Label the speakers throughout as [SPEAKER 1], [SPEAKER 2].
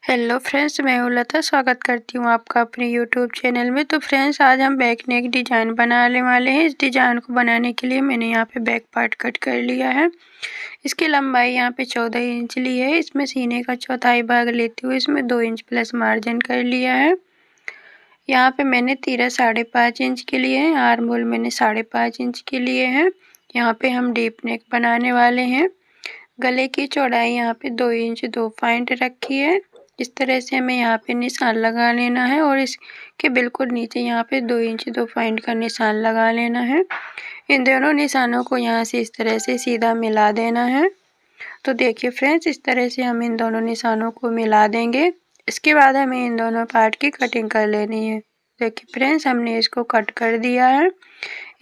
[SPEAKER 1] Hello friends, मैं हूँ लता। स्वागत करती हूँ आपका अपने यूट्यूब चैनल में। तो फ्रेंड्स, आज हम बैक नेक डिज़ाइन बनाने वाले हैं। इस डिज़ाइन को बनाने के लिए मैंने यहाँ पे बैक पार्ट कट कर लिया है। इसकी लंबाई यहाँ पे 14 इंच ली है। इसमें सीने का चौथाई भाग लेते हुए इसमें 2 इंच प्लस मार्जिन कर लिया है। यहाँ पे मैंने तीरा 5.5 इंच के लिए है, आर्म होल मैंने 5.5 इंच के लिए है। यहाँ पे हम डीप नेक बनाने वाले हैं। गले की चौड़ाई यहाँ पे 2 इंच 2 पॉइंट रखी है। इस तरह से हमें यहाँ पे निशान लगा लेना है और इसके बिल्कुल नीचे यहाँ पे 2 इंच 2 पॉइंट का निशान लगा लेना है। इन दोनों निशानों को यहाँ से इस तरह से सीधा मिला देना है। तो देखिए फ्रेंड्स, इस तरह से हम इन दोनों निशानों को मिला देंगे। इसके बाद हमें इन दोनों पार्ट की कटिंग कर लेनी है। देखिए फ्रेंड्स, हमने इसको कट कर दिया है।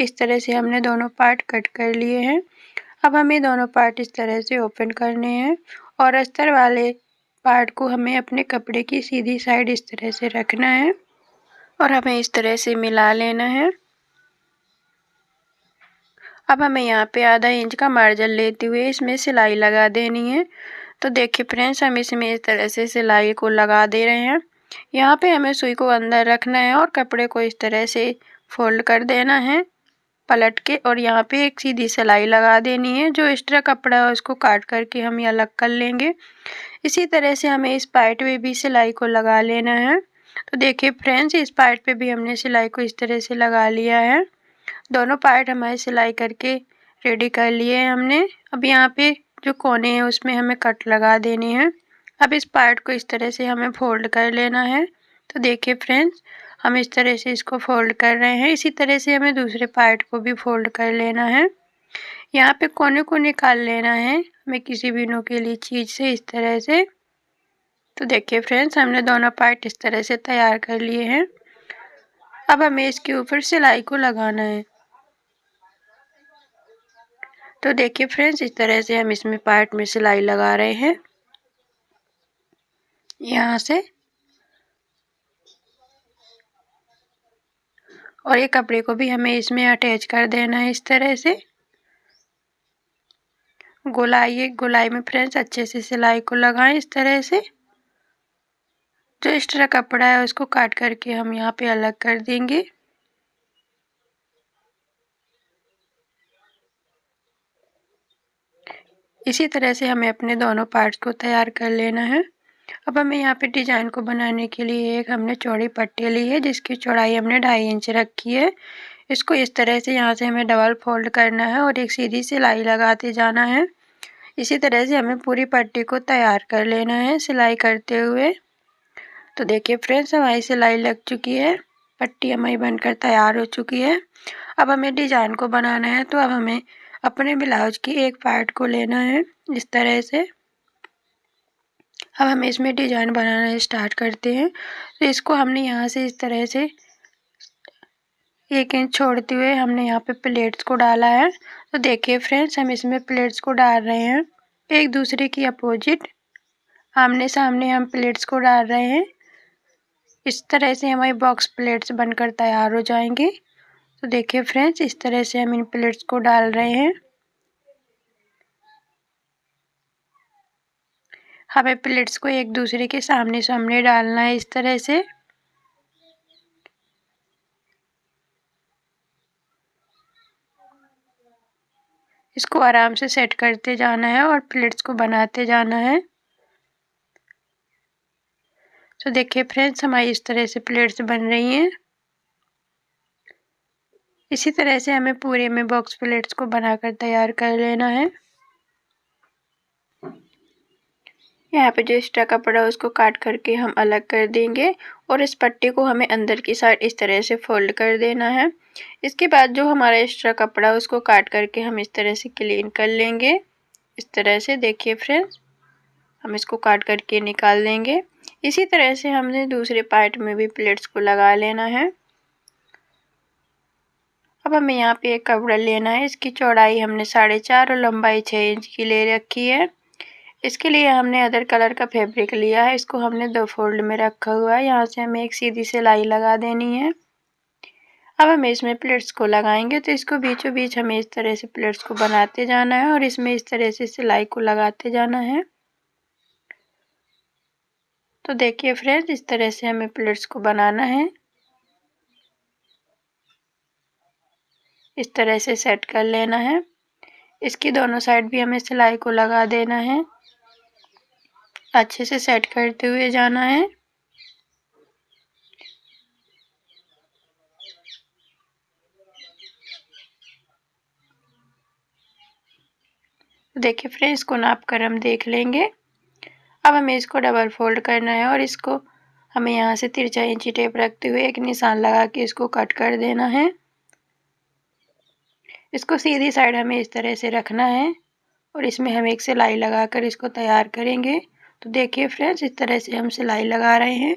[SPEAKER 1] इस तरह से हमने दोनों पार्ट कट कर लिए हैं। अब हमें दोनों पार्ट इस तरह से ओपन करने हैं और अस्तर वाले पार्ट को हमें अपने कपड़े की सीधी साइड इस तरह से रखना है और हमें इस तरह से मिला लेना है। अब हमें यहाँ पे आधा इंच का मार्जिन लेते हुए इसमें सिलाई लगा देनी है। तो देखिए फ्रेंड्स, हम इसमें इस तरह से सिलाई को लगा दे रहे हैं। यहाँ पे हमें सुई को अंदर रखना है और कपड़े को इस तरह से फोल्ड कर देना है पलट के, और यहाँ पे एक सीधी सिलाई लगा देनी है। जो एक्स्ट्रा कपड़ा है उसको काट करके हम ये अलग कर लेंगे। इसी तरह से हमें इस पार्ट में भी सिलाई को लगा लेना है। तो देखिए फ्रेंड्स, इस पार्ट पे भी हमने सिलाई को इस तरह से लगा लिया है। दोनों पार्ट हमारे सिलाई करके रेडी कर लिए हैं हमने। अब यहाँ पे जो कोने हैं उसमें हमें कट लगा देनी है। अब इस पार्ट को इस तरह से हमें फोल्ड कर लेना है। तो देखिए फ्रेंड्स, हम इस तरह से इसको फोल्ड कर रहे हैं। इसी तरह से हमें दूसरे पार्ट को भी फोल्ड कर लेना है। यहाँ पे कोने को निकाल लेना है हमें किसी भी नुकीली चीज़ से इस तरह से। तो देखिए फ्रेंड्स, हमने दोनों पार्ट इस तरह से तैयार कर लिए हैं। अब हमें इसके ऊपर सिलाई को लगाना है। तो देखिए फ्रेंड्स, इस तरह से हम इसमें पार्ट में सिलाई लगा रहे हैं यहाँ से, और ये कपड़े को भी हमें इसमें अटैच कर देना है इस तरह से। गोलाई में फ्रेंड्स अच्छे से सिलाई को लगाएं इस तरह से। जो एक्स्ट्रा कपड़ा है उसको काट करके हम यहाँ पे अलग कर देंगे। इसी तरह से हमें अपने दोनों पार्ट्स को तैयार कर लेना है। अब हमें यहाँ पे डिजाइन को बनाने के लिए एक हमने चौड़ी पट्टी ली है जिसकी चौड़ाई हमने 2.5 इंच रखी है। इसको इस तरह से यहाँ से हमें डबल फोल्ड करना है और एक सीधी सिलाई लगाते जाना है। इसी तरह से हमें पूरी पट्टी को तैयार कर लेना है सिलाई करते हुए। तो देखिए फ्रेंड्स, हमारी सिलाई लग चुकी है, पट्टी हमारी बनकर तैयार हो चुकी है। अब हमें डिजाइन को बनाना है। तो अब हमें अपने ब्लाउज की एक पार्ट को लेना है इस तरह से। अब हम इसमें डिजाइन बनाना स्टार्ट करते हैं। तो इसको हमने यहाँ से इस तरह से 1 इंच छोड़ते हुए हमने यहाँ पे प्लेट्स को डाला है। तो देखिए फ्रेंड्स, हम इसमें प्लेट्स को डाल रहे हैं एक दूसरे की अपोजिट, आमने सामने हम प्लेट्स को डाल रहे हैं। इस तरह से हमारी बॉक्स प्लेट्स बनकर तैयार हो जाएंगी। तो देखिए फ्रेंड्स, इस तरह से हम इन प्लेट्स को डाल रहे हैं। हमें प्लेट्स को एक दूसरे के सामने सामने डालना है इस तरह से। इसको आराम से सेट करते जाना है और प्लेट्स को बनाते जाना है। तो देखिए फ्रेंड्स, हमारी इस तरह से प्लेट्स बन रही हैं। इसी तरह से हमें पूरे में बॉक्स प्लेट्स को बनाकर तैयार कर लेना है। यहाँ पे जो एक्स्ट्रा कपड़ा है उसको काट करके हम अलग कर देंगे और इस पट्टी को हमें अंदर की साइड इस तरह से फोल्ड कर देना है। इसके बाद जो हमारा एक्स्ट्रा कपड़ा है उसको काट करके हम इस तरह से क्लीन कर लेंगे इस तरह से। देखिए फ्रेंड्स, हम इसको काट करके निकाल देंगे। इसी तरह से हमने दूसरे पार्ट में भी प्लेट्स को लगा लेना है। अब हमें यहाँ पे एक कपड़ा लेना है। इसकी चौड़ाई हमने 4.5 और लंबाई 6 इंच की ले रखी है। इसके लिए हमने अदर कलर का फैब्रिक लिया है। इसको हमने 2 फोल्ड में रखा हुआ है। यहाँ से हमें एक सीधी सिलाई लगा देनी है। अब हम इसमें प्लेट्स को लगाएंगे। तो इसको बीचों बीच हमें इस तरह से प्लेट्स को बनाते जाना है और इसमें इस तरह से सिलाई को लगाते जाना है। तो देखिए फ्रेंड्स, इस तरह से हमें प्लेट्स को बनाना है। इस तरह से सेट कर लेना है। इसकी दोनों साइड भी हमें सिलाई को लगा देना है। अच्छे से सेट करते हुए जाना है। देखिए फ्रेंड्स, इसको नाप कर हम देख लेंगे। अब हमें इसको डबल फोल्ड करना है और इसको हमें यहाँ से तिरछा इंची टेप रखते हुए एक निशान लगा के इसको कट कर देना है। इसको सीधी साइड हमें इस तरह से रखना है और इसमें हम एक सिलाई लगाकर इसको तैयार करेंगे। तो देखिए फ्रेंड्स, इस तरह से हम सिलाई लगा रहे हैं।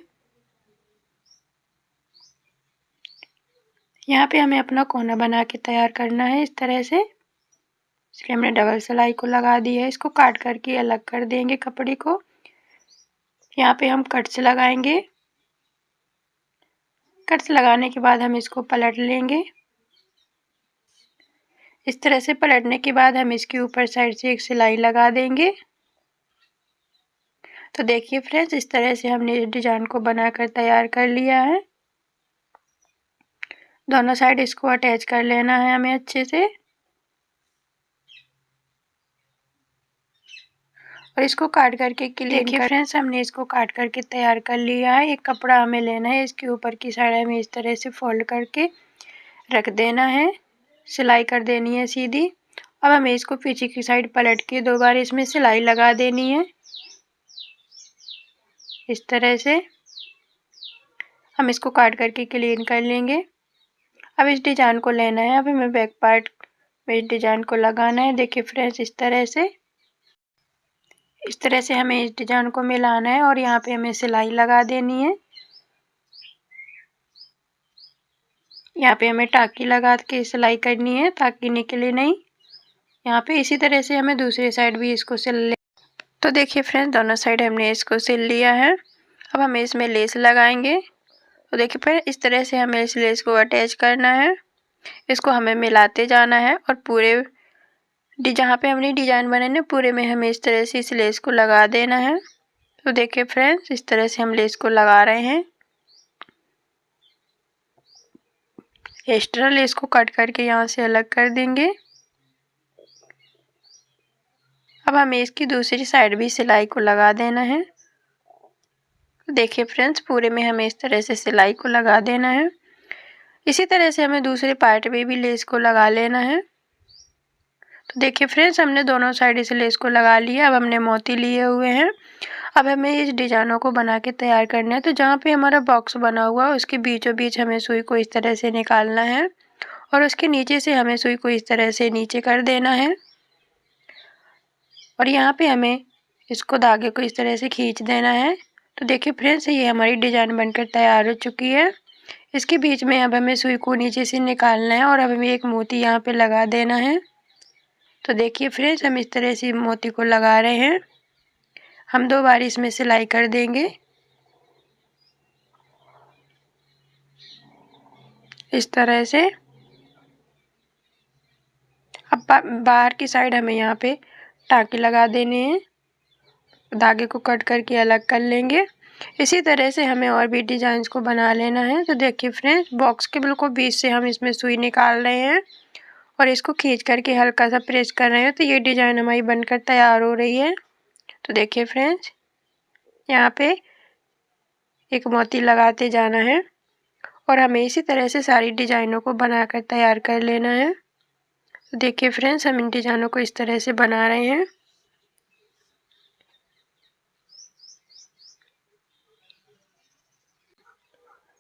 [SPEAKER 1] यहाँ पे हमें अपना कोना बना के तैयार करना है इस तरह से। इसलिए हमने डबल सिलाई को लगा दी है। इसको काट करके अलग कर देंगे कपड़े को। यहाँ पे हम कट से लगाएंगे। कट से लगाने के बाद हम इसको पलट लेंगे। इस तरह से पलटने के बाद हम इसके ऊपर साइड से एक सिलाई लगा देंगे। तो देखिए फ्रेंड्स, इस तरह से हमने इस डिजाइन को बनाकर तैयार कर लिया है। दोनों साइड इसको अटैच कर लेना है हमें अच्छे से और इसको काट करके क्लीन देखिए फ्रेंड्स, हमने इसको काट करके तैयार कर लिया है। एक कपड़ा हमें लेना है, इसके ऊपर की साइड हमें इस तरह से फोल्ड करके रख देना है। सिलाई कर देनी है सीधी। अब हमें इसको पीछे की साइड पलट के 2 बार इसमें सिलाई लगा देनी है। इस तरह से हम इसको काट करके क्लीन कर लेंगे। अब इस डिजाइन को लेना है। अब हमें बैक पार्ट में इस डिजाइन को लगाना है। देखिए फ्रेंड्स, इस तरह से हमें इस डिजाइन को मिलाना है और यहाँ पे हमें सिलाई लगा देनी है। यहाँ पे हमें टाकी लगा के सिलाई करनी है ताकि निकले नहीं। यहाँ पे इसी तरह से हमें दूसरी साइड भी इसको सिल ले। तो देखिए फ्रेंड्स, दोनों साइड हमने इसको सिल लिया है। अब हमें इसमें लेस लगाएंगे। तो देखिए फिर इस तरह से हमें इस लेस को अटैच करना है। इसको हमें मिलाते जाना है और पूरे जहाँ पे हमने डिजाइन बनाए पूरे में हमें इस तरह से इस लेस को लगा देना है। तो देखिए फ्रेंड्स, इस तरह से हम लेस को लगा रहे हैं। एक्स्ट्रा लेस को कट करके यहाँ से अलग कर देंगे। अब हमें इसकी दूसरी साइड भी सिलाई को लगा देना है। तो देखिए फ्रेंड्स, पूरे में हमें इस तरह से सिलाई को लगा देना है। इसी तरह से हमें दूसरे पार्ट में भी लेस को लगा लेना है। तो देखिए फ्रेंड्स, हमने दोनों साइड इस लेस को लगा लिया। अब हमने मोती लिए हुए हैं। अब हमें इस डिजाइनों को बना के तैयार करना है। तो जहाँ पे हमारा बॉक्स बना हुआ है उसके बीचों बीच हमें सुई को इस तरह से निकालना है और उसके नीचे से हमें सुई को इस तरह से नीचे कर देना है और यहाँ पे हमें इसको धागे को इस तरह से खींच देना है। तो देखिए फ्रेंड्स, ये हमारी डिजाइन बनकर तैयार हो चुकी है। इसके बीच में अब हमें सुई को नीचे से निकालना है और अब हमें एक मोती यहाँ पे लगा देना है। तो देखिए फ्रेंड्स, हम इस तरह से मोती को लगा रहे हैं। हम 2 बार इसमें सिलाई कर देंगे इस तरह से। अब बाहर की साइड हमें यहाँ पे टाँके लगा देने हैं। धागे को कट करके अलग कर लेंगे। इसी तरह से हमें और भी डिजाइन को बना लेना है। तो देखिए फ्रेंड्स, बॉक्स के बिल्कुल बीच से हम इसमें सुई निकाल रहे हैं और इसको खींच करके हल्का सा प्रेस कर रहे हैं। तो ये डिजाइन हमारी बनकर तैयार हो रही है। तो देखिए फ्रेंड्स, यहाँ पे एक मोती लगाते जाना है और हमें इसी तरह से सारी डिजाइनों को बनाकर तैयार कर लेना है। तो देखिए फ्रेंड्स, हम इन डिजाइनों को इस तरह से बना रहे हैं।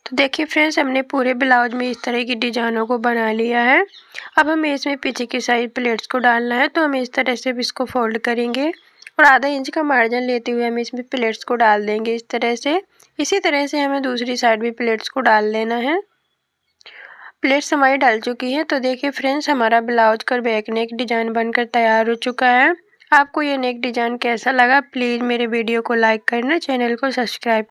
[SPEAKER 1] तो देखिए फ्रेंड्स, हमने पूरे ब्लाउज में इस तरह की डिजाइनों को बना लिया है। अब हमें इसमें पीछे की साइड प्लेट्स को डालना है। तो हम इस तरह से भी इसको फोल्ड करेंगे और आधा इंच का मार्जिन लेते हुए हम इसमें प्लेट्स को डाल देंगे इस तरह से। इसी तरह से हमें दूसरी साइड भी प्लेट्स को डाल लेना है। प्लेट्स हमारी डाल चुकी है। तो देखिए फ्रेंड्स, हमारा ब्लाउज का बैक नेक डिजाइन बनकर तैयार हो चुका है। आपको ये नेक डिजाइन कैसा लगा, प्लीज़ मेरे वीडियो को लाइक करना, चैनल को सब्सक्राइब